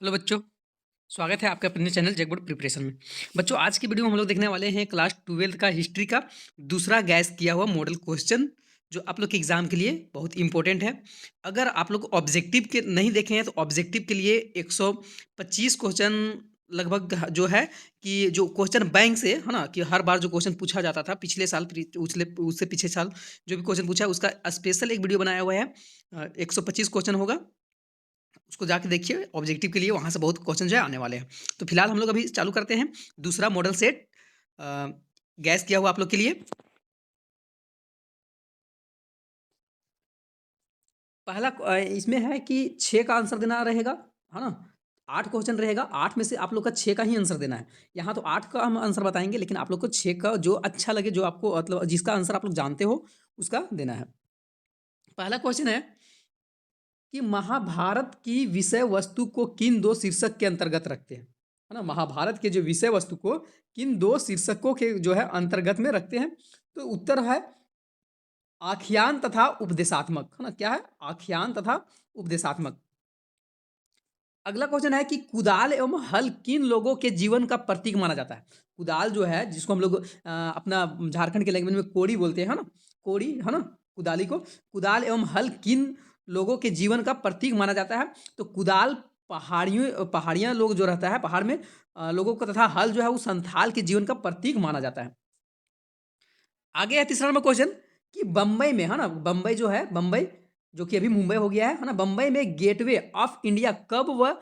Hello बच्चों, स्वागत है आपके अपने चैनल जगबोर्ड प्रिपरेशन में। बच्चों, आज की वीडियो में हम लोग देखने वाले हैं क्लास 12th का हिस्ट्री का दूसरा गैस किया हुआ मॉडल क्वेश्चन, जो आप लोग के एग्जाम के लिए बहुत इंपॉर्टेंट है। अगर आप लोग ऑब्जेक्टिव के नहीं देखे हैं तो ऑब्जेक्टिव के लिए 125 क्वेश्चन लगभग जो है कि जो क्वेश्चन बैंक से है ना, कि हर बार जो क्वेश्चन पूछा जाता था पिछले साल उससे पिछले साल जो भी क्वेश्चन पूछा है उसका स्पेशल एक वीडियो बनाया हुआ है। 125 क्वेश्चन होगा, उसको जाके देखिए। ऑब्जेक्टिव के लिए वहाँ से बहुत क्वेश्चन जो है आने वाले हैं। तो फिलहाल हम लोग अभी चालू करते हैं दूसरा मॉडल सेट गैस किया हुआ आप लोग के लिए। पहला इसमें है कि 6 का आंसर देना रहेगा, है ना। 8 क्वेश्चन रहेगा, 8 में से आप लोग का 6 का ही आंसर देना है। यहाँ तो 8 का हम आंसर बताएंगे, लेकिन आप लोग को 6 का जो अच्छा लगे, जो आपको मतलब जिसका आंसर आप लोग जानते हो उसका देना है। पहला क्वेश्चन है कि महाभारत की विषय वस्तु को किन दो शीर्षक के अंतर्गत रखते हैं, है ना। महाभारत के जो विषय वस्तु को किन दो शीर्षकों के जो है अंतर्गत में रखते हैं। तो उत्तर है आख्यान तथा उपदेशात्मक, है ना। क्या है? आख्यान तथा उपदेशात्मक। अगला क्वेश्चन है कि कुदाल एवं हल किन लोगों के जीवन का प्रतीक माना जाता है। कुदाल जो है, जिसको हम लोग अपना झारखंड के लैंग्वेज में कोड़ी बोलते हैं ना, कोड़ी, है ना। कुदाली को कुदाल एवं हल किन लोगों के जीवन का प्रतीक माना जाता है। तो कुदाल पहाड़ियाँ लोग जो रहता है पहाड़ में लोगों का, तथा हल जो है वो संथाल के जीवन का प्रतीक माना जाता है। आगे है तीसरा नंबर क्वेश्चन कि बम्बई में, है ना, बम्बई जो है, बम्बई जो कि अभी मुंबई हो गया है ना, बम्बई में गेटवे ऑफ इंडिया कब व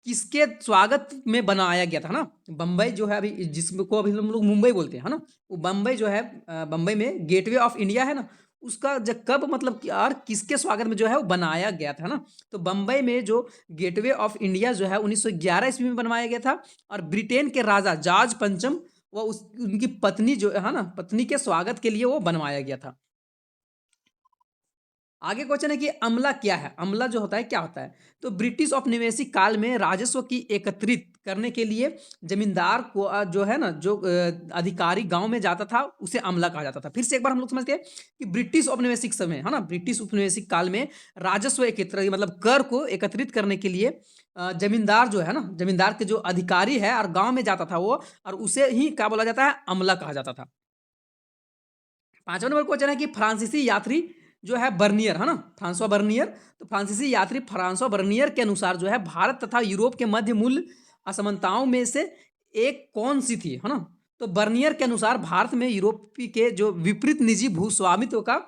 किसके स्वागत में बनाया गया था, ना। बम्बई जो है अभी, जिसको अभी हम लोग मुंबई बोलते हैं, है ना, वो बम्बई जो है, बम्बई में गेटवे ऑफ इंडिया है ना, उसका जब कब मतलब कि और किसके स्वागत में जो है वो बनाया गया था ना। तो बम्बई में जो गेटवे ऑफ इंडिया जो है 1911 ईस्वी में बनवाया गया था, और ब्रिटेन के राजा जॉर्ज पंचम वो उस उनकी पत्नी जो है ना, पत्नी के स्वागत के लिए वो बनवाया गया था। आगे क्वेश्चन है कि अमला क्या है। अमला जो होता है क्या होता है। तो ब्रिटिश औपनिवेशिक काल में राजस्व की एकत्रित करने के लिए जमींदार को जो है ना, जो अधिकारी गांव में जाता था उसे अमला कहा जाता था। फिर से एक बार हम लोग समझते हैं कि ब्रिटिश औपनिवेशिक समय, है ना, ब्रिटिश औपनिवेशिक काल में राजस्व एकत्र मतलब कर को एकत्रित करने के लिए जमींदार जो है ना, जमींदार के जो अधिकारी है और गांव में जाता था वो, और उसे ही क्या बोला जाता है, अमला कहा जाता था। पांचवा नंबर क्वेश्चन है कि फ्रांसीसी यात्री जो है बर्नियर, है ना, फ्रांसवा बर्नियर। तो फ्रांसीसी यात्री फ्रांसवा बर्नियर के अनुसार जो है भारत तथा यूरोप के मध्य मूल्य असमानताओं में से एक कौन सी थी, है ना। तो बर्नियर के अनुसार भारत में यूरोपी के जो विपरीत निजी भूस्वामित्व का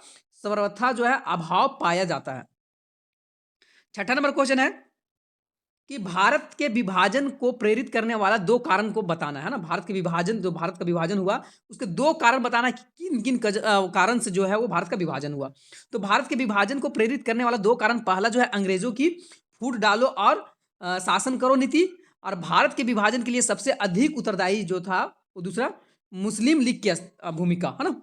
सर्वथा जो है अभाव पाया जाता है। छठा नंबर क्वेश्चन है कि भारत के विभाजन को प्रेरित करने वाला दो कारण को बताना है ना। भारत के विभाजन, जो भारत का विभाजन हुआ उसके दो कारण बताना है कि किन किन कारण से जो है वो भारत का विभाजन हुआ। तो भारत के विभाजन को प्रेरित करने वाला दो कारण, पहला जो है अंग्रेजों की फूट डालो और शासन करो नीति, और भारत के विभाजन के लिए सबसे अधिक उत्तरदायी जो था वो दूसरा मुस्लिम लीग की भूमिका, है ना।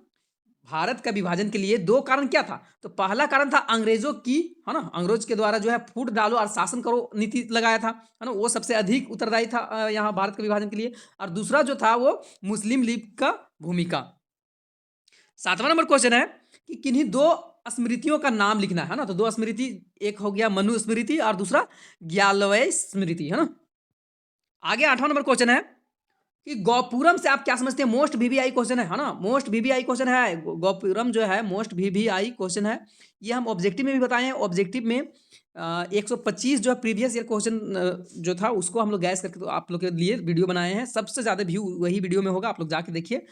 भारत का विभाजन के लिए दो कारण क्या था। तो पहला कारण था अंग्रेजों की, है ना, अंग्रेज के द्वारा जो है फूट डालो और शासन करो नीति लगाया था, है ना, वो सबसे अधिक उत्तरदायी था यहाँ भारत के विभाजन के लिए। और दूसरा जो था वो मुस्लिम लीग का भूमिका। सातवां नंबर क्वेश्चन है कि किन्हीं दो स्मृतियों का नाम लिखना है ना। तो दो स्मृति, एक हो गया मनु स्मृति और दूसरा ग्यालवय स्मृति, है ना। आगे आठवां नंबर क्वेश्चन है कि गौपुरम से आप क्या समझते हैं। मोस्ट वीवीआई क्वेश्चन है ना, मोस्ट वीवीआई क्वेश्चन है। गौपुरम जो है मोस्ट वीवीआई क्वेश्चन है। ये हम ऑब्जेक्टिव में भी बताए हैं। ऑब्जेक्टिव में 125 जो है प्रीवियस ईयर क्वेश्चन जो था उसको हम लोग गैस करके तो आप लोग के लिए वीडियो बनाए हैं। सबसे ज़्यादा व्यू वही वीडियो में होगा, आप लोग जाके देखिए।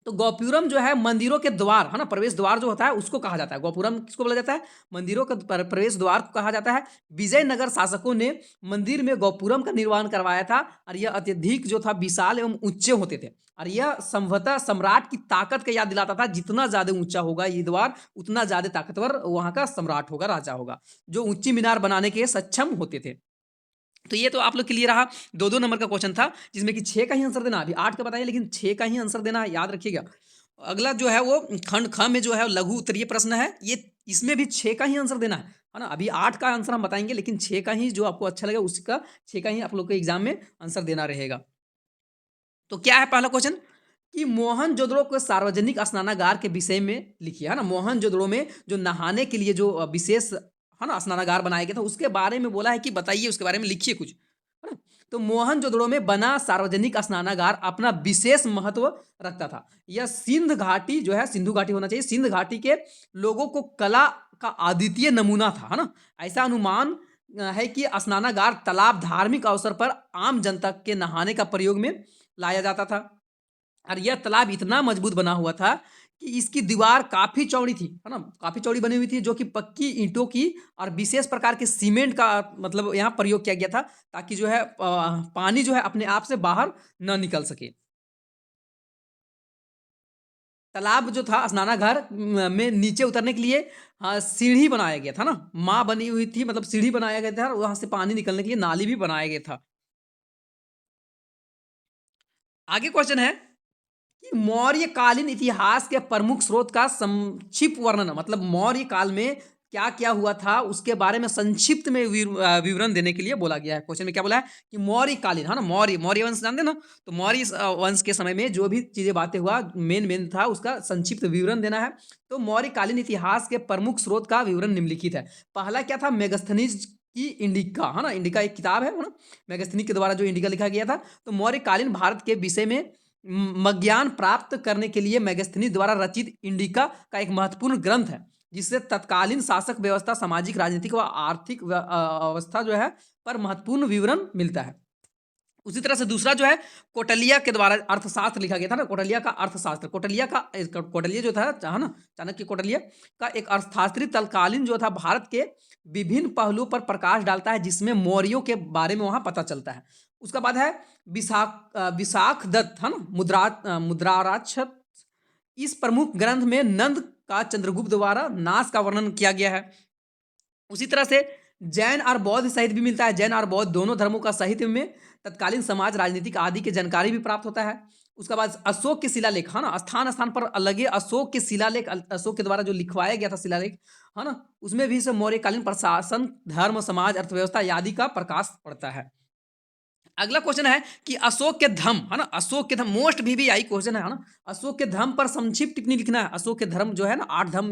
तो गोपुरम जो है मंदिरों के द्वार, है ना, प्रवेश द्वार जो होता है उसको कहा जाता है। गोपुरम किसको बोला जाता है, मंदिरों का प्रवेश द्वार को कहा जाता है। विजयनगर शासकों ने मंदिर में गोपुरम का निर्माण करवाया था, और यह अत्यधिक जो था विशाल एवं ऊंचे होते थे, और यह संभवतः सम्राट की ताकत का याद दिलाता था। जितना ज्यादा ऊंचा होगा ये द्वार उतना ज्यादा ताकतवर वहां का सम्राट होगा, राजा होगा, जो ऊंची मीनार बनाने के सक्षम होते थे। तो ये तो आप लोग के लिए रहा। दो दो नंबर का क्वेश्चन था, जिसमें कि 6 का ही आंसर देना। अभी 8 का बताइए, लेकिन 6 का ही आंसर देना है, याद रखिएगा। अगला जो है वो खंड ख में जो है लघु उत्तरीय प्रश्न है, ये इसमें भी 6 का ही आंसर देना है ना। अभी 8 का आंसर हम बताएंगे, लेकिन 6 का ही जो आपको अच्छा लगे उसका 6 का ही आप लोग के एग्जाम में आंसर देना रहेगा। तो क्या है पहला क्वेश्चन कि मोहनजोदड़ो को सार्वजनिक स्नानागार के विषय में लिखिए, है ना। मोहनजोदड़ो में जो नहाने के लिए जो विशेष, है ना, स्नानागार बनाया गया था, उसके बारे में बोला है कि बताइए, उसके बारे में लिखिए कुछ, है ना। तो मोहनजोदड़ो में बना सार्वजनिक स्नानागार अपना विशेष महत्व रखता था। यह सिंध घाटी जो है, सिंधु घाटी होना चाहिए, सिंध घाटी के लोगों को कला का अद्वितीय नमूना था, है ना। ऐसा अनुमान है कि स्नानागार तालाब धार्मिक अवसर पर आम जनता के नहाने का प्रयोग में लाया जाता था। और यह तालाब इतना मजबूत बना हुआ था कि इसकी दीवार काफी चौड़ी थी, है ना, काफी चौड़ी बनी हुई थी, जो कि पक्की ईंटों की और विशेष प्रकार के सीमेंट का मतलब यहाँ प्रयोग किया गया था, ताकि जो है पानी जो है अपने आप से बाहर न निकल सके। तालाब जो था, स्नानागार में नीचे उतरने के लिए सीढ़ी बनाया गया था ना, माँ बनी हुई थी, मतलब सीढ़ी बनाया गया था, और वहां से पानी निकलने के लिए नाली भी बनाया गया था। आगे क्वेश्चन है कि मौर्यकालीन इतिहास के प्रमुख स्रोत का संक्षिप्त वर्णन, मतलब मौर्य काल में क्या क्या हुआ था उसके बारे में संक्षिप्त में विवरण देने के लिए बोला गया है। क्वेश्चन में क्या बोला है कि मौर्यकालीन, है ना, मौर्य मौर्य वंश जानते हैं ना, तो मौर्य वंश के समय में जो भी चीजें बातें हुआ, मेन मेन था, उसका संक्षिप्त विवरण देना है। तो मौर्यकालीन इतिहास के प्रमुख स्रोत का विवरण निम्नलिखित है। पहला क्या था, मेगस्थनीज की इंडिका, है ना, इंडिका एक किताब है ना, मेगस्थनी के द्वारा जो इंडिका लिखा गया था। तो मौर्यकालीन भारत के विषय में ज्ञान प्राप्त करने के लिए मेगस्थनीज द्वारा रचित इंडिका का एक महत्वपूर्ण ग्रंथ है, जिससे तत्कालीन शासक व्यवस्था, सामाजिक, राजनीतिक व आर्थिक अवस्था जो है पर महत्वपूर्ण विवरण मिलता है। उसी तरह से दूसरा जो है, कोटलिया के द्वारा अर्थशास्त्र लिखा गया था ना, कोटलिया का अर्थशास्त्र, कोटलिया जो था, है ना, चाणक्य कोटलिया का एक अर्थशास्त्री तत्कालीन जो था भारत के विभिन्न पहलुओं पर प्रकाश डालता है, जिसमें मौर्यों के बारे में वहां पता चलता है। उसका बाद है विशाख दत्त, है ना, मुद्राराक्ष। इस प्रमुख ग्रंथ में नंद का चंद्रगुप्त द्वारा नाश का वर्णन किया गया है। उसी तरह से जैन और बौद्ध साहित्य भी मिलता है, जैन और बौद्ध दोनों धर्मों का साहित्य में तत्कालीन समाज, राजनीतिक आदि की जानकारी भी प्राप्त होता है। उसके बाद अशोक के शिलालेख, है ना, स्थान स्थान पर अलग अशोक के शिलालेख, अशोक के द्वारा जो लिखवाया गया था शिलालेख, है ना, उसमें भी से मौर्यकालीन प्रशासन, धर्म, समाज, अर्थव्यवस्था आदि का प्रकाश पड़ता है। अगला क्वेश्चन है कि अशोक के धर्म, है ना, अशोक के धर्म मोस्ट वीवीआई क्वेश्चन है ना, अशोक के धर्म पर संक्षिप्त टिप्पणी लिखना है। अशोक के धर्म जो है ना, 8 धर्म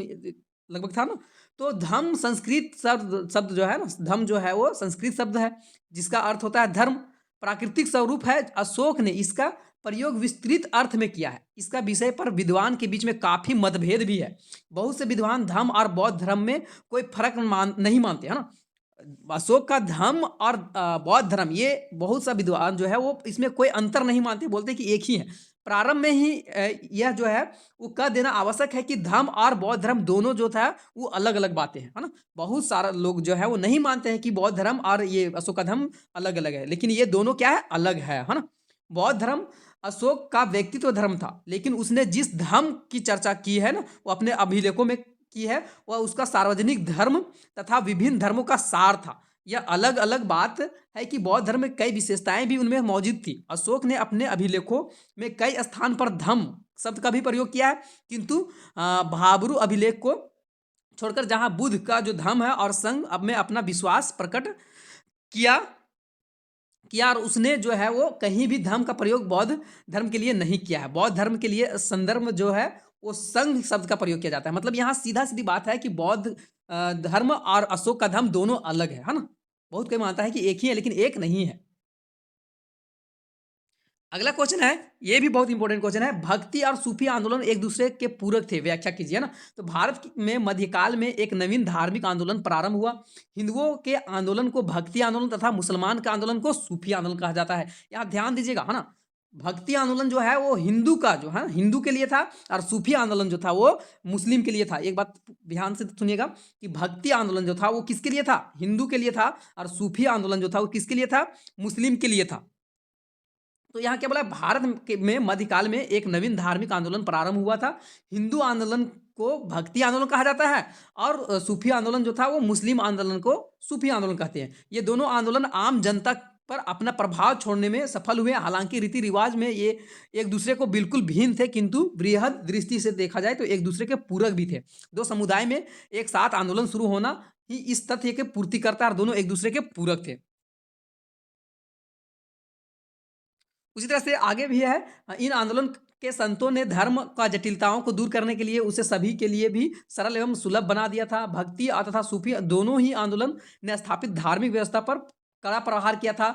लगभग था ना। तो धर्म संस्कृत शब्द जो है ना, धर्म जो है वो संस्कृत शब्द है, जिसका अर्थ होता है धर्म, प्राकृतिक स्वरूप है। अशोक ने इसका प्रयोग विस्तृत अर्थ में किया है। इसका विषय पर विद्वान के बीच में काफी मतभेद भी है। बहुत से विद्वान धर्म और बौद्ध धर्म में कोई फर्क नहीं मानते, है ना। अशोक का धर्म और बौद्ध धर्म, ये बहुत सा विद्वान जो है वो इसमें कोई अंतर नहीं मानते, बोलते कि एक ही है। प्रारंभ में ही यह जो है वो कह देना आवश्यक है कि धर्म और बौद्ध धर्म दोनों जो था वो अलग अलग बातें हैं, है ना। बहुत सारा लोग जो है वो नहीं मानते हैं कि बौद्ध धर्म और ये अशोक का धर्म अलग अलग है, लेकिन ये दोनों क्या है, अलग है ना। बौद्ध धर्म अशोक का व्यक्तित्व धर्म था, लेकिन उसने जिस धर्म की चर्चा की है ना, वो अपने अभिलेखों में की है, वह उसका सार्वजनिक धर्म तथा विभिन्न धर्मों का सार था। यह अलग अलग बात है कि बौद्ध धर्म में कई विशेषताएं भी उनमें मौजूद थी। अशोक ने अपने अभिलेखों में कई स्थान पर धम्म शब्द का भी प्रयोग किया है, किंतु भाबरू अभिलेख को छोड़कर जहां बुद्ध का जो धम्म है और संघ अब में अपना विश्वास प्रकट किया किया और उसने जो है वो कहीं भी धर्म का प्रयोग बौद्ध धर्म के लिए नहीं किया है। बौद्ध धर्म के लिए संदर्भ जो है वो संघ शब्द का प्रयोग किया जाता है। मतलब यहाँ सीधा सीधी बात है कि बौद्ध धर्म और अशोक का धर्म दोनों अलग है ना। बहुत कोई मानता है कि एक ही है, लेकिन एक नहीं है। अगला क्वेश्चन है, ये भी बहुत इंपॉर्टेंट क्वेश्चन है, भक्ति और सूफी आंदोलन एक दूसरे के पूरक थे, व्याख्या कीजिए ना। तो भारत में मध्यकाल में एक नवीन धार्मिक आंदोलन प्रारंभ हुआ। हिंदुओं के आंदोलन को भक्ति आंदोलन तथा मुसलमान के आंदोलन को सूफी आंदोलन कहा जाता है। यहाँ ध्यान दीजिएगा, है ना। भक्ति आंदोलन जो है वो हिंदू का जो है हिंदू के लिए था, और सूफी आंदोलन जो था वो मुस्लिम के लिए था। एक बात ध्यान से सुनिएगा कि भक्ति आंदोलन जो था वो किसके लिए था, हिंदू के लिए था, और सूफी आंदोलन जो था वो किसके लिए था, मुस्लिम के लिए था। तो यहाँ क्या बोला, भारत में मध्यकाल में एक नवीन धार्मिक आंदोलन प्रारंभ हुआ था। हिंदू आंदोलन को भक्ति आंदोलन कहा जाता है, और सूफी आंदोलन जो था वो मुस्लिम आंदोलन को सूफी आंदोलन कहते हैं। ये दोनों आंदोलन आम जनता पर अपना प्रभाव छोड़ने में सफल हुए। हालांकि रीति रिवाज में ये एक दूसरे को बिल्कुल भिन्न थे, किंतु बृहद दृष्टि से देखा जाए तो एक दूसरे के पूरक भी थे। दो समुदाय में एक साथ आंदोलन शुरू होना ही इस तथ्य के पूर्तिकर्ता और दोनों एक दूसरे के पूरक थे। उसी तरह से आगे भी है, इन आंदोलन के संतों ने धर्म का जटिलताओं को दूर करने के लिए उसे सभी के लिए भी सरल एवं सुलभ बना दिया था। भक्ति तथा सूफी दोनों ही आंदोलन ने स्थापित धार्मिक व्यवस्था पर कड़ा प्रहार किया था।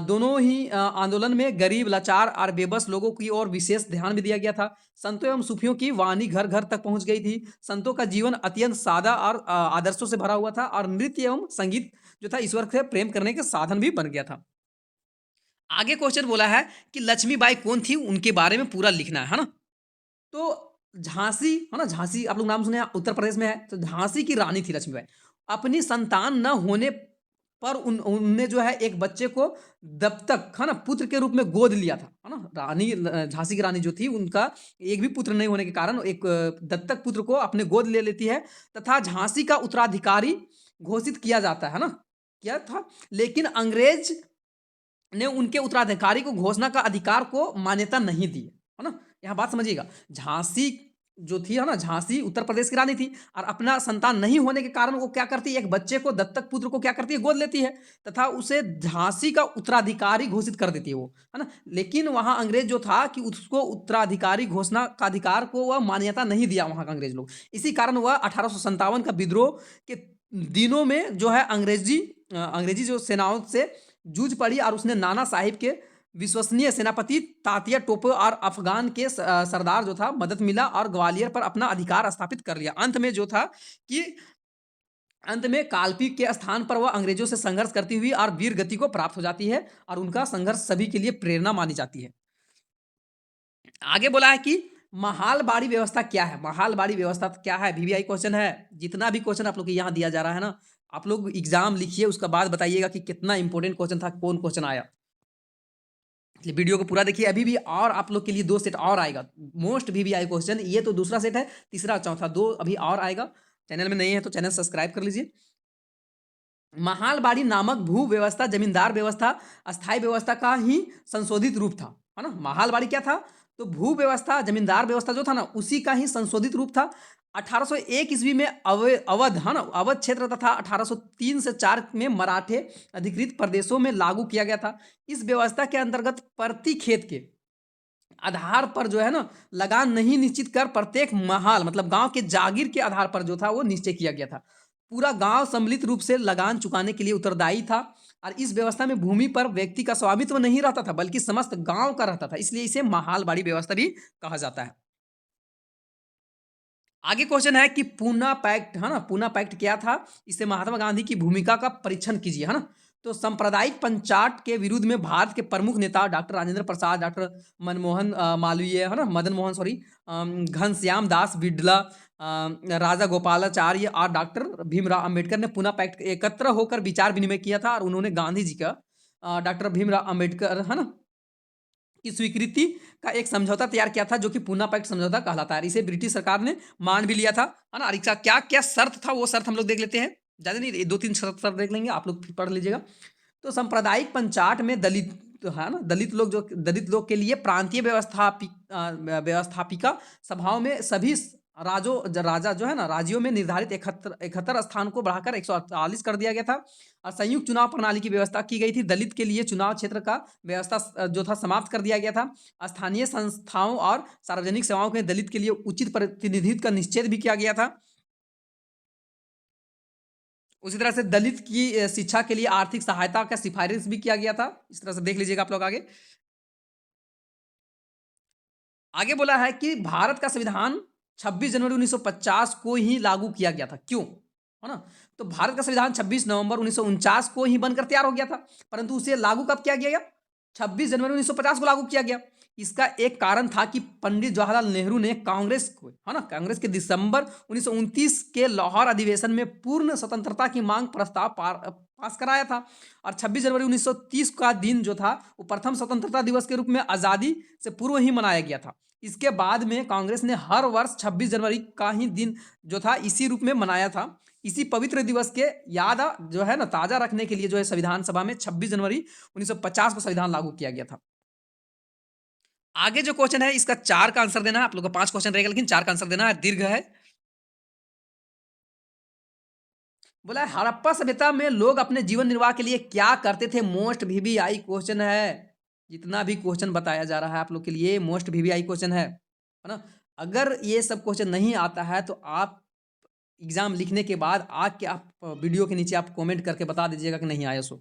दोनों ही आंदोलन में गरीब, लाचार और बेबस लोगों की ओर विशेष ध्यान भी दिया गया था। संतों एवं सूफियों की वाणी घर-घर तक पहुँच गई थी। संतों का जीवन अत्यंत सादा और आदर्शों से भरा हुआ था और नृत्य एवं संगीत जो था ईश्वर से प्रेम करने के साधन भी बन गया था। आगे क्वेश्चन बोला है कि लक्ष्मीबाई कौन थी? उनके बारे में पूरा लिखना है ना? तो झांसी, है ना? झांसी आप लोग नाम सुने हैं, उत्तर प्रदेश में है। तो झांसी की रानी थी लक्ष्मीबाई। अपनी संतान न होने पर उनने जो है एक बच्चे को दत्तक, है ना? पुत्र के रूप में गोद लिया था, है ना? रानी झांसी की रानी जो थी उनका एक भी पुत्र नहीं होने के कारण एक दत्तक पुत्र को अपने गोद ले लेती है तथा झांसी का उत्तराधिकारी घोषित किया जाता है ना? किया था। लेकिन अंग्रेज ने उनके उत्तराधिकारी को घोषणा का अधिकार को मान्यता नहीं दी, है ना? यहाँ बात समझिएगा। झांसी जो थी, है ना? झांसी उत्तर प्रदेश की रानी थी और अपना संतान नहीं होने के कारण वो क्या करती है, एक बच्चे को, दत्तक पुत्र को क्या करती है, गोद लेती है तथा उसे झांसी का उत्तराधिकारी घोषित कर देती है वो, है ना? लेकिन वहाँ अंग्रेज जो था कि उसको उत्तराधिकारी घोषणा का अधिकार को वह मान्यता नहीं दिया वहाँ का अंग्रेज लोग। इसी कारण वह 1857 का विद्रोह के दिनों में जो है अंग्रेजी जो सेनाओं से जूझ पड़ी और उसने नाना साहिब के विश्वसनीय सेनापति तात्या टोपे और अफगान के सरदार जो था मदद मिला और ग्वालियर पर अपना अधिकार स्थापित कर लिया। अंत में जो था कि अंत में कालपी के स्थान पर वह अंग्रेजों से संघर्ष करती हुई और वीर गति को प्राप्त हो जाती है और उनका संघर्ष सभी के लिए प्रेरणा मानी जाती है। आगे बोला है कि महालबाड़ी व्यवस्था क्या है? महालबाड़ी व्यवस्था क्या है? वीवीआई क्वेश्चन है। जितना भी क्वेश्चन आप लोग को यहाँ दिया जा रहा है ना, आप लोग एग्जाम लिखिए, उसका बाद बताइएगा कि कितना इंपॉर्टेंट क्वेश्चन था, कौन क्वेश्चन आया। इसलिए वीडियो को पूरा देखिए। अभी भी और आप लोग के लिए 2 सेट और आएगा। मोस्ट वीवीआई क्वेश्चन, ये तो दूसरा सेट है, तीसरा चौथा 2 अभी और आएगा। चैनल में नए हैं तो चैनल सब्सक्राइब कर लीजिए। महालबाड़ी नामक भू व्यवस्था जमींदार व्यवस्था, अस्थाई व्यवस्था का ही संशोधित रूप था, है ना? महालबाड़ी क्या था? तो भू व्यवस्था, जमींदार व्यवस्था जो था ना, उसी का ही संशोधित रूप था। 1801 ईस्वी में अवध, है ना? अवध क्षेत्र तथा 1803 से 4 में मराठे अधिकृत प्रदेशों में लागू किया गया था। इस व्यवस्था के अंतर्गत प्रति खेत के आधार पर जो है ना, लगान नहीं निश्चित कर प्रत्येक महाल मतलब गांव के जागीर के आधार पर जो था वो निश्चय किया गया था। पूरा गांव सम्मिलित रूप से लगान चुकाने के लिए उत्तरदायी था और इस व्यवस्था में भूमि पर व्यक्ति का स्वामित्व नहीं रहता था बल्कि समस्त गांव का रहता था, इसलिए इसे महालबाड़ी व्यवस्था भी कहा जाता है। आगे क्वेश्चन है कि पूना पैक्ट, है ना? पूना पैक्ट क्या था? इससे महात्मा गांधी की भूमिका का परीक्षण कीजिए, है ना? तो सांप्रदायिक पंचाट के विरुद्ध में भारत के प्रमुख नेता डॉक्टर राजेंद्र प्रसाद, डॉक्टर मनमोहन मालवीय, है ना? मदन मोहन सॉरी, घनश्याम दास बिड़ला, राजा गोपालाचार्य और डॉक्टर भीमराव अंबेडकर ने पूना पैक्ट एकत्र होकर विचार विनिमय किया था और उन्होंने गांधी जी का डॉक्टर भीमराव अंबेडकर, है ना, की स्वीकृति का एक समझौता तैयार किया था जो कि पूना पैक्ट समझौता कहलाता है। इसे ब्रिटिश सरकार ने मान भी लिया था, है ना? और इसका क्या क्या शर्त था वो शर्त हम लोग देख लेते हैं। ज्यादा नहीं, 2-3 शर्त देख लेंगे, आप लोग पढ़ लीजिएगा। तो सांप्रदायिक पंचाट में दलित, तो है ना, दलित लोग के लिए प्रांतीय व्यवस्थापिका सभाओं में सभी राजा जो है ना, राज्यों में निर्धारित 71 स्थान को बढ़ाकर 148 कर दिया गया था और संयुक्त चुनाव प्रणाली की व्यवस्था की गई थी। दलित के लिए चुनाव क्षेत्र का व्यवस्था जो था समाप्त कर दिया गया था। स्थानीय संस्थाओं और सार्वजनिक सेवाओं के दलित के लिए उचित प्रतिनिधित्व का निश्चय भी किया गया था। उसी तरह से दलित की शिक्षा के लिए आर्थिक सहायता का सिफारिश भी किया गया था। इस तरह से देख लीजिएगा आप लोग आगे। आगे बोला है कि भारत का संविधान 26 जनवरी 1950 को ही लागू किया गया था। क्यों? है ना? तो भारत का संविधान 26 नवंबर 1949 को ही बनकर तैयार हो गया था, परंतु उसे लागू कब किया गया? 26 जनवरी 1950 को लागू किया गया। इसका एक कारण था कि पंडित जवाहरलाल नेहरू ने कांग्रेस को, है ना, कांग्रेस के दिसंबर 1929 के लाहौर अधिवेशन में पूर्ण स्वतंत्रता की मांग प्रस्ताव पास कराया था और 26 जनवरी 1930 का दिन जो था वो प्रथम स्वतंत्रता दिवस के रूप में आज़ादी से पूर्व ही मनाया गया था। इसके बाद में कांग्रेस ने हर वर्ष 26 जनवरी का ही दिन जो था इसी रूप में मनाया था। इसी पवित्र दिवस के याद जो है ना ताजा रखने के लिए जो है संविधान सभा में 26 जनवरी 1950 को संविधान लागू किया गया था। आगे जो क्वेश्चन है इसका 4 का आंसर देना है। आप लोग का 5 क्वेश्चन रहेगा लेकिन 4 का आंसर देना है, दीर्घ है। बोला है हड़प्पा सभ्यता में लोग अपने जीवन निर्वाह के लिए क्या करते थे? मोस्ट वीवीआई क्वेश्चन है। जितना भी क्वेश्चन बताया जा रहा है आप लोग के लिए मोस्ट वीवीआई क्वेश्चन है ना? अगर ये सब क्वेश्चन नहीं आता है तो आप एग्ज़ाम लिखने के बाद आके आप वीडियो के नीचे आप कमेंट करके बता दीजिएगा कि नहीं आया सो।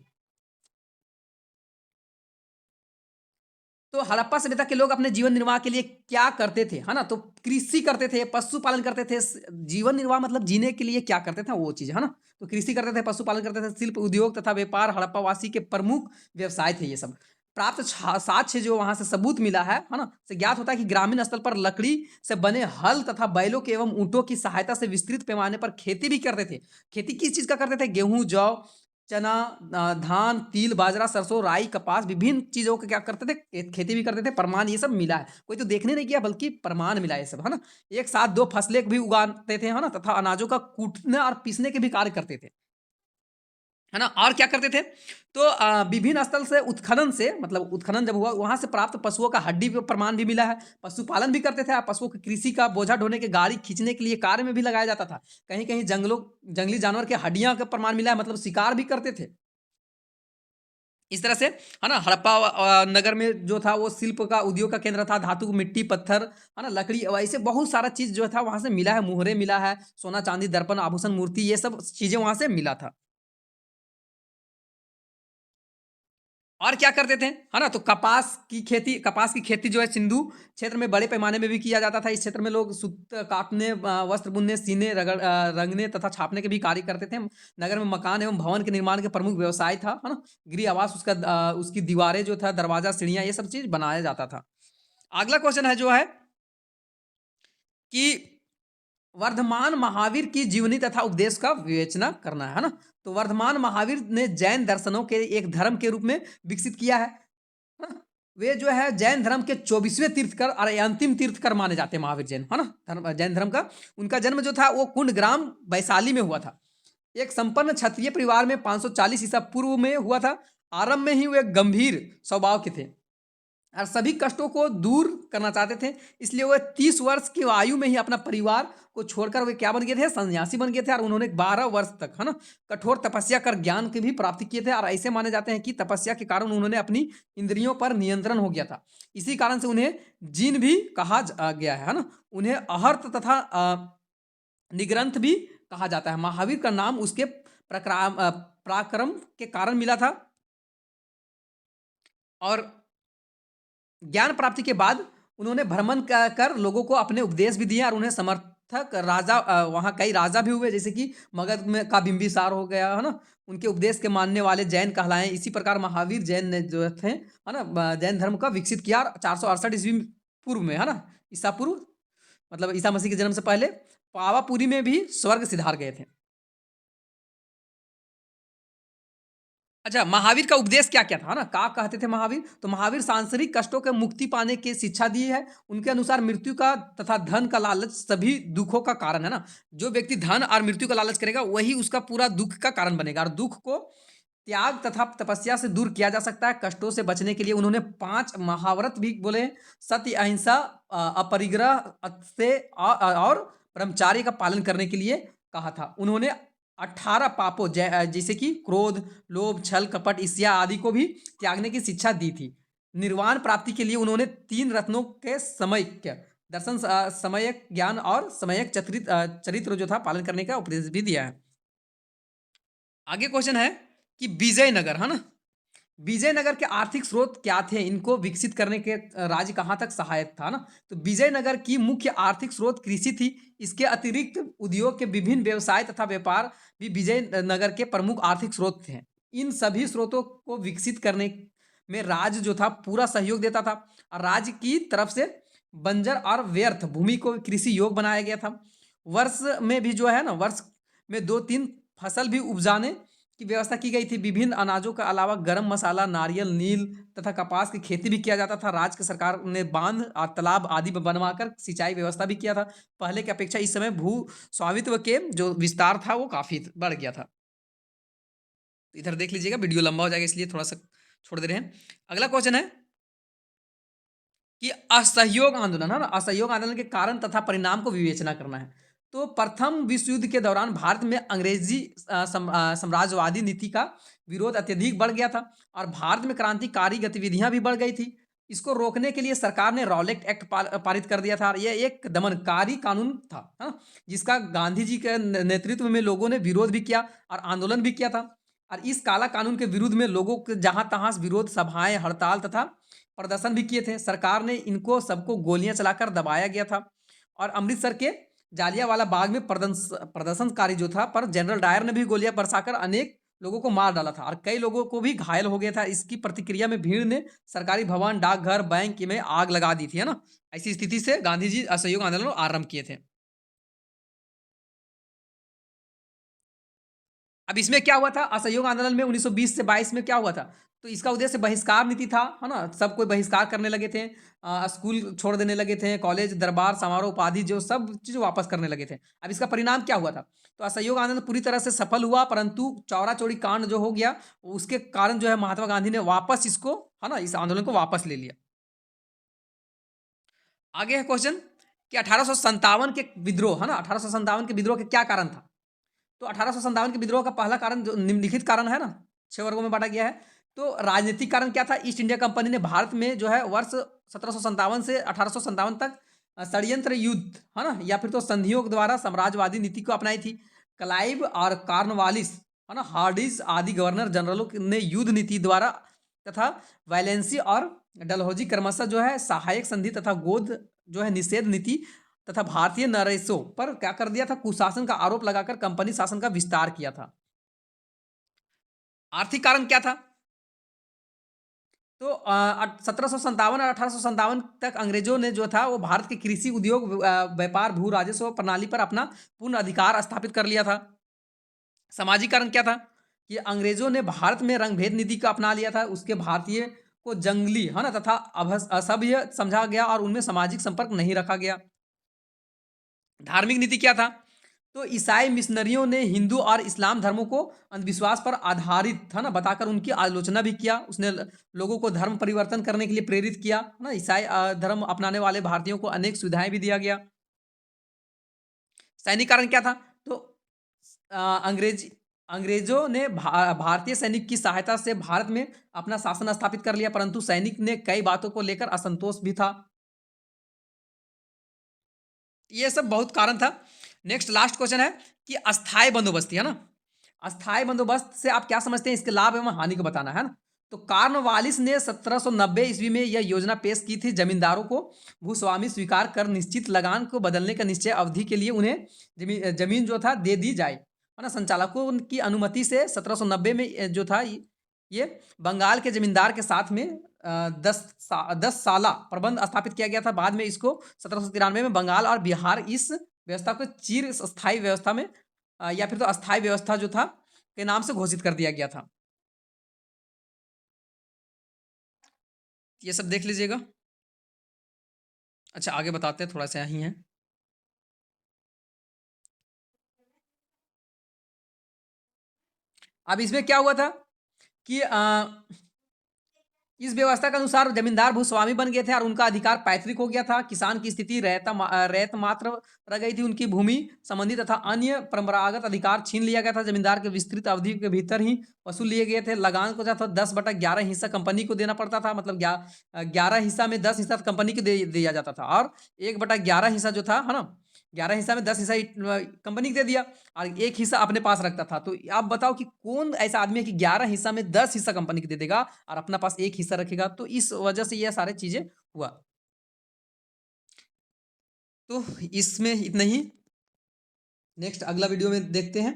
तो हड़प्पा सभ्यता के लोग अपने जीवन निर्वाह के लिए क्या करते थे, है ना? तो कृषि करते थे, पशुपालन करते थे। जीवन निर्वाह मतलब जीने के लिए क्या करते थे वो चीज़, है ना? तो कृषि करते थे, पशुपालन करते थे, शिल्प उद्योग तथा व्यापार हड़प्पावासी के प्रमुख व्यवसाय थे ये सब। प्राप्त साक्ष्य जो वहां से सबूत मिला है ना? से ज्ञात होता है कि ग्रामीण स्थल पर लकड़ी से बने हल तथा बैलों के एवं ऊंटों की सहायता से विस्तृत पैमाने पर खेती भी करते थे। खेती किस चीज का करते थे? गेहूं, जौ, चना, धान, तिल, बाजरा, सरसों, राई, कपास, विभिन्न चीज़ों का क्या करते थे? खेती भी करते थे। प्रमाण ये सब मिला है। कोई तो देखने नहीं गया बल्कि प्रमाण मिला है ये सब, है ना? एक साथ 2 फसलें भी उगाते थे, है ना? तथा अनाजों का कूटने और पीसने के भी कार्य करते थे। है ना? और क्या करते थे? तो विभिन्न स्थल से उत्खनन से मतलब उत्खनन जब हुआ वहाँ से प्राप्त पशुओं का हड्डी पे प्रमाण भी मिला है। पशुपालन भी करते थे। पशुओं की कृषि का बोझा ढोने के गाड़ी खींचने के लिए कार्य में भी लगाया जाता था। कहीं-कहीं जंगली जानवर के हड्डियाँ का प्रमाण मिला है मतलब शिकार भी करते थे। इस तरह से है ना हड़प्पा नगर में जो था वो शिल्प का उद्योग का केंद्र था। धातु, मिट्टी, पत्थर, है ना, लकड़ी ऐसे बहुत सारा चीज़ जो था वहाँ से मिला है। मुहरे मिला है, सोना, चांदी, दर्पण, आभूषण, मूर्ति ये सब चीज़ें वहाँ से मिला था। और क्या करते थे, है ना? तो कपास की खेती जो है सिंधु क्षेत्र में बड़े पैमाने में भी किया जाता था। इस क्षेत्र में लोग सूत काटने, वस्त्र बुनने, सीने, रंगने तथा छापने के भी कार्य करते थे। नगर में मकान एवं भवन के निर्माण के प्रमुख व्यवसाय था, है ना? गृह आवास उसकी दीवारें जो था, दरवाजा, सीढ़ियाँ ये सब चीज़ बनाया जाता था। अगला क्वेश्चन है जो है कि वर्धमान महावीर की जीवनी तथा उपदेश का विवेचना करना है ना? तो वर्धमान महावीर ने जैन दर्शनों के एक धर्म के रूप में विकसित किया है। हाँ, वे जो है जैन धर्म के 24वें तीर्थकर और अंतिम तीर्थकर माने जाते हैं महावीर जैन, है ना? जैन धर्म का उनका जन्म जो था वो कुंडग्राम वैशाली में हुआ था। एक संपन्न क्षत्रिय परिवार में 540 ईसा पूर्व में हुआ था। आरंभ में ही वे गंभीर स्वभाव के थे और सभी कष्टों को दूर करना चाहते थे। इसलिए वो 30 वर्ष की आयु में ही अपना परिवार को छोड़कर वे क्या बन गए थे? सन्यासी बन गए थे और उन्होंने 12 वर्ष तक, है ना, कठोर तपस्या कर ज्ञान की भी प्राप्ति किए थे और ऐसे माने जाते हैं कि तपस्या के कारण उन्होंने अपनी इंद्रियों पर नियंत्रण हो गया था। इसी कारण से उन्हें जिन भी कहा गया है ना? उन्हें अहर्त तथा निग्रंथ भी कहा जाता है। महावीर का नाम उसके पराक्रम के कारण मिला था और ज्ञान प्राप्ति के बाद उन्होंने भ्रमण कर लोगों को अपने उपदेश भी दिए और उन्हें समर्थक राजा वहाँ कई राजा भी हुए जैसे कि मगध में का बिंबिसार हो गया, है ना? उनके उपदेश के मानने वाले जैन कहलाए। इसी प्रकार महावीर जैन ने जो थे, है ना, जैन धर्म का विकसित किया 468 ईस्वी पूर्व में, है ना? ईसा पूर्व मतलब ईसा मसीह के जन्म से पहले पावापुरी में भी स्वर्ग सिधार गए थे। अच्छा, महावीर का उपदेश क्या-क्या था, है ना? क्या कहते थे महावीर? तो महावीर सांसारिक कष्टों के मुक्ति पाने की शिक्षा दी है। उनके अनुसार मृत्यु का तथा धन का लालच सभी दुखों का कारण है ना? जो व्यक्ति धन और मृत्यु का लालच करेगा, वही उसका पूरा दुःख का कारण बनेगा और दुःख को त्याग तथा तपस्या से दूर किया जा सकता है। कष्टों से बचने के लिए उन्होंने 5 महाव्रत भी बोले हैं। सत्य, अहिंसा, अपरिग्रह और ब्रह्मचार्य का पालन करने के लिए कहा था। उन्होंने 18 पापों जैसे कि क्रोध, लोभ, छल, कपट, ईर्ष्या आदि को भी त्यागने की शिक्षा दी थी। निर्वाण प्राप्ति के लिए उन्होंने 3 रत्नों के समैक्य दर्शन, सम्यक ज्ञान और सम्यक चरित्र जो था पालन करने का उपदेश भी दिया है। आगे क्वेश्चन है कि विजयनगर, है ना? विजयनगर के आर्थिक स्रोत क्या थे? इनको विकसित करने के राज्य कहाँ तक सहायक था ना? तो विजयनगर की मुख्य आर्थिक स्रोत कृषि थी। इसके अतिरिक्त उद्योग के विभिन्न व्यवसाय तथा व्यापार भी विजयनगर के प्रमुख आर्थिक स्रोत थे। इन सभी स्रोतों को विकसित करने में राज्य जो था पूरा सहयोग देता था और राज्य की तरफ से बंजर और व्यर्थ भूमि को कृषि योग बनाया गया था। वर्ष में भी जो है ना, वर्ष में 2-3 फसल भी उपजाने की व्यवस्था की गई थी। विभिन्न अनाजों का अलावा गरम मसाला, नारियल, नील तथा कपास की खेती भी किया जाता था। राज्य की सरकार ने बांध और तालाब आदि बनवाकर सिंचाई व्यवस्था भी किया था। पहले की अपेक्षा इस समय भू स्वामित्व के जो विस्तार था वो काफ़ी बढ़ गया था। इधर देख लीजिएगा, वीडियो लंबा हो जाएगा इसलिए थोड़ा-सा छोड़ दे रहे हैं। अगला क्वेश्चन है कि असहयोग आंदोलन, है ना? असहयोग आंदोलन के कारण तथा परिणाम को विवेचना करना है। तो प्रथम विश्व युद्ध के दौरान भारत में अंग्रेजी साम्राज्यवादी नीति का विरोध अत्यधिक बढ़ गया था और भारत में क्रांतिकारी गतिविधियां भी बढ़ गई थी। इसको रोकने के लिए सरकार ने रॉलेट एक्ट पारित कर दिया था और यह एक दमनकारी कानून था, है ना? जिसका गांधी जी के नेतृत्व में लोगों ने विरोध भी किया और आंदोलन भी किया था। और इस काला कानून के विरुद्ध में लोगों के जहां तहां विरोध सभाएं, हड़ताल तथा प्रदर्शन भी किए थे। सरकार ने इनको सबको गोलियां चलाकर दबाया गया था और अमृतसर के जालियांवाला बाग में प्रदर्शनकारी जो था पर जनरल डायर ने भी गोलियां बरसाकर अनेक लोगों को मार डाला था और कई लोगों को भी घायल हो गया था। इसकी प्रतिक्रिया में भीड़ ने सरकारी भवन, डाकघर, बैंक में आग लगा दी थी, है ना? ऐसी स्थिति से गांधी जी असहयोग आंदोलन आरंभ किए थे। अब इसमें क्या हुआ था असहयोग आंदोलन में 1920 से 22 में क्या हुआ था? तो इसका उद्देश्य बहिष्कार नीति था, है ना? सब कोई बहिष्कार करने लगे थे, स्कूल छोड़ देने लगे थे, कॉलेज, दरबार, समारोह, उपाधि जो सब चीज वापस करने लगे थे। अब इसका परिणाम क्या हुआ था? तो असहयोग आंदोलन पूरी तरह से सफल हुआ, परंतु चौरा चौरी कांड जो हो गया उसके कारण जो है महात्मा गांधी ने वापस इसको, है ना, इस आंदोलन को वापस ले लिया। आगे है क्वेश्चन कि 1857 के विद्रोह, है ना, 1857 के विद्रोह के क्या कारण था? तो 1857 के विद्रोह का पहला कारण जो निम्नलिखित कारण है ना, 6 वर्गों में बांटा गया है। तो राजनीतिक कारण क्या था? ईस्ट इंडिया कंपनी ने भारत में जो है वर्ष 1757 से 1857 तक षड्यंत्र युद्ध, है ना, या फिर तो संधियों के द्वारा साम्राज्यवादी नीति को अपनाई थी। क्लाइव और कॉर्नवालिस, है ना, हार्डिस आदि गवर्नर जनरलों ने युद्ध नीति द्वारा तथा वैलेंसी और डलहौजी क्रमशः जो है सहायक संधि तथा गोद जो है निषेध नीति तथा भारतीय नरेशों पर क्या कर दिया था? कुशासन का आरोप लगाकर कंपनी शासन का विस्तार किया था। आर्थिक कारण क्या था? तो 1757 और 1857 तक अंग्रेजों ने जो था वो भारत के कृषि उद्योग, व्यापार, भू राजस्व प्रणाली पर अपना पूर्ण अधिकार स्थापित कर लिया था। सामाजिक कारण क्या था? कि अंग्रेजों ने भारत में रंगभेद नीति को अपना लिया था। उसके भारतीय को जंगली, है ना, तथा असभ्य समझा गया और उनमें सामाजिक संपर्क नहीं रखा गया। धार्मिक नीति क्या था? तो ईसाई मिशनरियों ने हिंदू और इस्लाम धर्मों को अंधविश्वास पर आधारित था ना बताकर उनकी आलोचना भी किया। उसने लोगों को धर्म परिवर्तन करने के लिए प्रेरित किया, है ना। ईसाई धर्म अपनाने वाले भारतीयों को अनेक सुविधाएं भी दिया गया। सैनिक कारण क्या था? तो अंग्रेजों ने भारतीय सैनिक की सहायता से भारत में अपना शासन स्थापित कर लिया, परंतु सैनिक ने कई बातों को लेकर असंतोष भी था। ये सब बहुत कारण था। नेक्स्ट लास्ट क्वेश्चन है कि अस्थायी बंदोबस्ती, है ना। अस्थायी बंदोबस्त से आप क्या समझते हैं? इसके लाभ एवं हानि को बताना है ना। तो कॉर्नवालिस ने 1790 ईस्वी में यह योजना पेश की थी। जमींदारों को भूस्वामी स्वीकार कर निश्चित लगान को बदलने का निश्चय अवधि के लिए उन्हें जमीन जो था दे दी जाए, है ना। संचालकों की अनुमति से 1790 में जो था ये बंगाल के जमींदार के साथ में 10 साला प्रबंध स्थापित किया गया था। बाद में इसको 1793 में बंगाल और बिहार इस व्यवस्था को चिर स्थायी व्यवस्था में या फिर तो अस्थायी व्यवस्था जो था के नाम से घोषित कर दिया गया था। ये सब देख लीजिएगा। अच्छा, आगे बताते हैं, थोड़ा सा यहीं है। अब इसमें क्या हुआ था कि इस व्यवस्था के अनुसार जमींदार भूस्वामी बन गए थे और उनका अधिकार पैतृक हो गया था। किसान की स्थिति रैयत मात्र रह गई थी। उनकी भूमि संबंधी तथा अन्य परंपरागत अधिकार छीन लिया गया था। जमींदार के विस्तृत अवधि के भीतर ही वसूल लिए गए थे। लगान को जो था 10/11 हिस्सा कंपनी को देना पड़ता था। मतलब 11 हिस्सा में 10 हिस्सा कंपनी को दिया जाता था और 1/11 हिस्सा जो था, है ना, 11 हिस्सा में 10 हिस्सा कंपनी को दे दिया और एक हिस्सा अपने पास रखता था। तो आप बताओ कि कौन ऐसा आदमी है कि 11 हिस्सा में 10 हिस्सा कंपनी को दे देगा और अपना पास एक हिस्सा रखेगा? तो इस वजह से ये सारी चीजें हुआ। तो इसमें इतना ही। नेक्स्ट अगला वीडियो में देखते हैं।